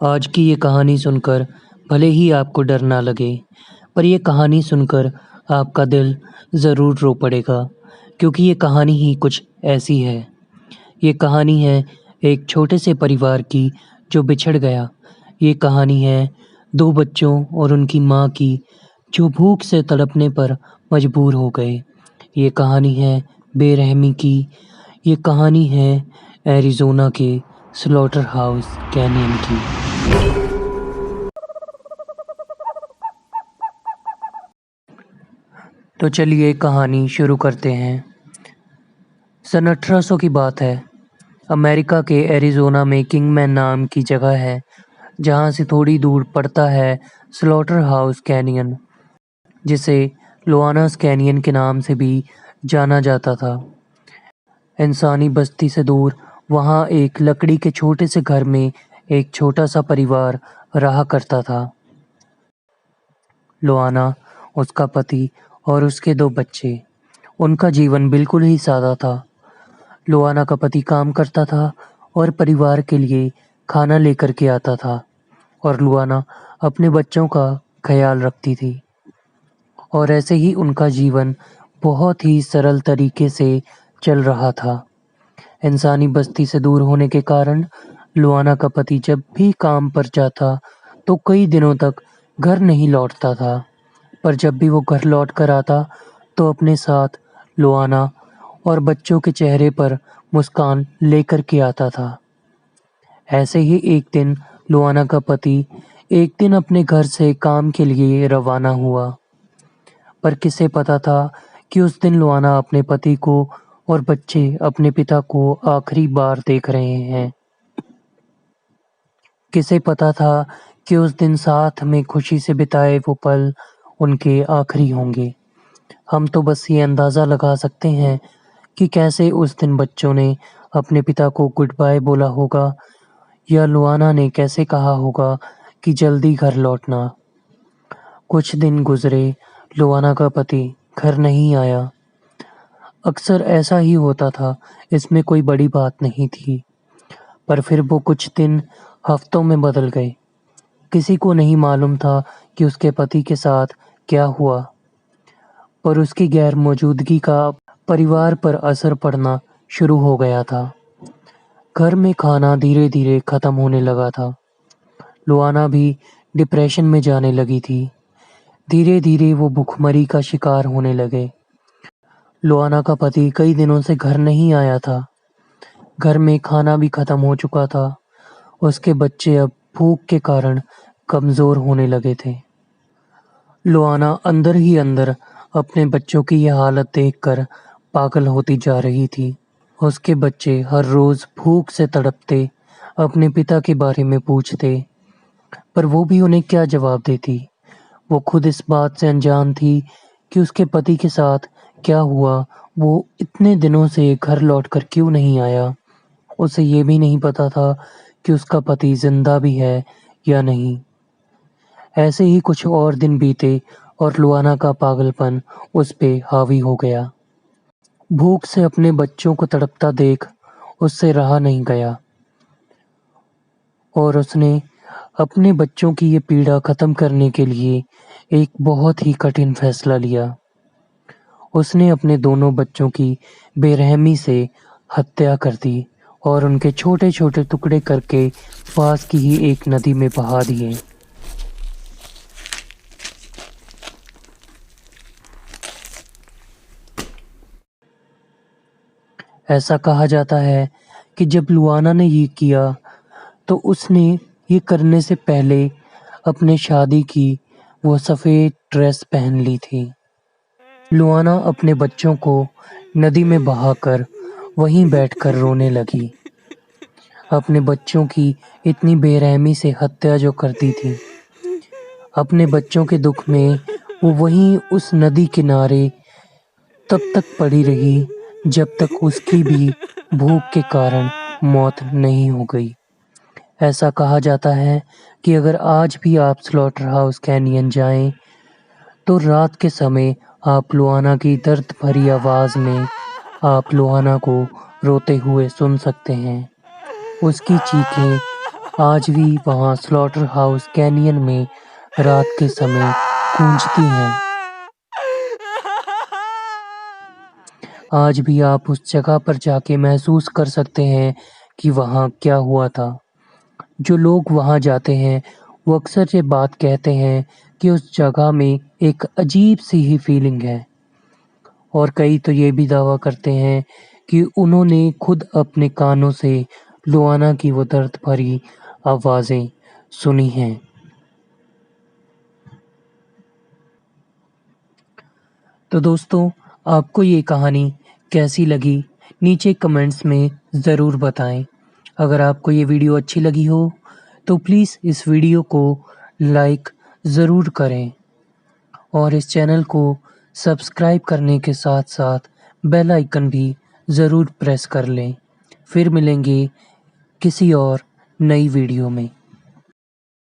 आज की ये कहानी सुनकर भले ही आपको डर ना लगे, पर ये कहानी सुनकर आपका दिल ज़रूर रो पड़ेगा, क्योंकि ये कहानी ही कुछ ऐसी है। ये कहानी है एक छोटे से परिवार की जो बिछड़ गया। ये कहानी है 2 बच्चों और उनकी माँ की जो भूख से तड़पने पर मजबूर हो गए। ये कहानी है बेरहमी की। ये कहानी है एरिज़ोना के स्लॉटर हाउस कैनियन की। तो चलिए कहानी शुरू करते हैं। सन 1800 की बात है। अमेरिका के एरिज़ोना में किंगमैन नाम की जगह है, जहाँ से थोड़ी दूर पड़ता है स्लॉटर हाउस कैनियन, जिसे लोआनास कैनियन के नाम से भी जाना जाता था। इंसानी बस्ती से दूर वहाँ एक लकड़ी के छोटे से घर में एक छोटा सा परिवार रहा करता था। लोआना, उसका पति और उसके 2 बच्चे। उनका जीवन बिल्कुल ही सादा था। लोआना का पति काम करता था और परिवार के लिए खाना लेकर के आता था, और लोआना अपने बच्चों का ख्याल रखती थी। और ऐसे ही उनका जीवन बहुत ही सरल तरीके से चल रहा था। इंसानी बस्ती से दूर होने के कारण लोआना का पति जब भी काम पर जाता तो कई दिनों तक घर नहीं लौटता था। पर जब भी वो घर लौट कर आता तो अपने साथ लोआना और बच्चों के चेहरे पर मुस्कान लेकर के आता था। ऐसे ही एक दिन लोआना का पति एक दिन अपने घर से काम के लिए रवाना हुआ। पर किसे पता था कि उस दिन लोआना अपने पति को और बच्चे अपने पिता को आखिरी बार देख रहे हैं। किसे पता था कि उस दिन साथ में खुशी से बिताए वो पल उनके आखिरी होंगे। हम तो बस ये अंदाज़ा लगा सकते हैं कि कैसे उस दिन बच्चों ने अपने पिता को गुड बाय बोला होगा, या लोआना ने कैसे कहा होगा कि जल्दी घर लौटना। कुछ दिन गुजरे, लोआना का पति घर नहीं आया। अक्सर ऐसा ही होता था, इसमें कोई बड़ी बात नहीं थी। पर फिर वो कुछ दिन हफ्तों में बदल गए। किसी को नहीं मालूम था कि उसके पति के साथ क्या हुआ, पर उसकी गैर मौजूदगी का परिवार पर असर पड़ना शुरू हो गया था। घर में खाना धीरे धीरे खत्म होने लगा था। लोआना भी डिप्रेशन में जाने लगी थी। धीरे धीरे वो भूखमरी का शिकार होने लगे। लोआना का पति कई दिनों से घर नहीं आया था। घर में खाना भी खत्म हो चुका था। उसके बच्चे अब भूख के कारण कमजोर होने लगे थे। लोआना अंदर ही अंदर अपने बच्चों की यह हालत देखकर पागल होती जा रही थी। उसके बच्चे हर रोज भूख से तड़पते अपने पिता के बारे में पूछते, पर वो भी उन्हें क्या जवाब देती। वो खुद इस बात से अनजान थी कि उसके पति के साथ क्या हुआ। वो इतने दिनों से घर लौटकर क्यों नहीं आया। उसे ये भी नहीं पता था कि उसका पति जिंदा भी है या नहीं। ऐसे ही कुछ और दिन बीते और लुआना का पागलपन उस पे हावी हो गया। भूख से अपने बच्चों को तड़पता देख उससे रहा नहीं गया, और उसने अपने बच्चों की ये पीड़ा खत्म करने के लिए एक बहुत ही कठिन फैसला लिया। उसने अपने दोनों बच्चों की बेरहमी से हत्या कर दी और उनके छोटे छोटे टुकड़े करके पास की ही एक नदी में बहा दिए। ऐसा कहा जाता है कि जब लुआना ने ये किया तो उसने ये करने से पहले अपने शादी की वो सफ़ेद ड्रेस पहन ली थी। लुआना अपने बच्चों को नदी में बहाकर वहीं बैठकर रोने लगी। अपने बच्चों की इतनी बेरहमी से हत्या जो कर दी थी। अपने बच्चों के दुख में वो वहीं उस नदी किनारे तब तक पड़ी रही जब तक उसकी भी भूख के कारण मौत नहीं हो गई। ऐसा कहा जाता है कि अगर आज भी आप स्लॉटर हाउस कैनियन जाएं तो रात के समय आप लुआना की दर्द भरी आवाज में आप लुआना को रोते हुए सुन सकते हैं। उसकी चीखें आज भी वहाँ स्लॉटर हाउस कैनियन में रात के समय गूंजती हैं। आज भी आप उस जगह पर जाके महसूस कर सकते हैं कि वहाँ क्या हुआ था। जो लोग वहाँ जाते हैं, वो अक्सर ये बात कहते हैं कि उस जगह में एक अजीब-सी ही फीलिंग है और कई तो ये भी दावा करते हैं कि उन्होंने खुद अपने कानों से लुआना की वो दर्द भरी आवाज़ें सुनी हैं। तो दोस्तों, आपको ये कहानी कैसी लगी? नीचे कमेंट्स में ज़रूर बताएँ। अगर आपको ये वीडियो अच्छी लगी हो, तो प्लीज़ इस वीडियो को लाइक ज़रूर करें और इस चैनल को सब्सक्राइब करने के साथ-साथ बेल आइकन भी ज़रूर प्रेस कर लें। फिर मिलेंगे किसी और नई वीडियो में।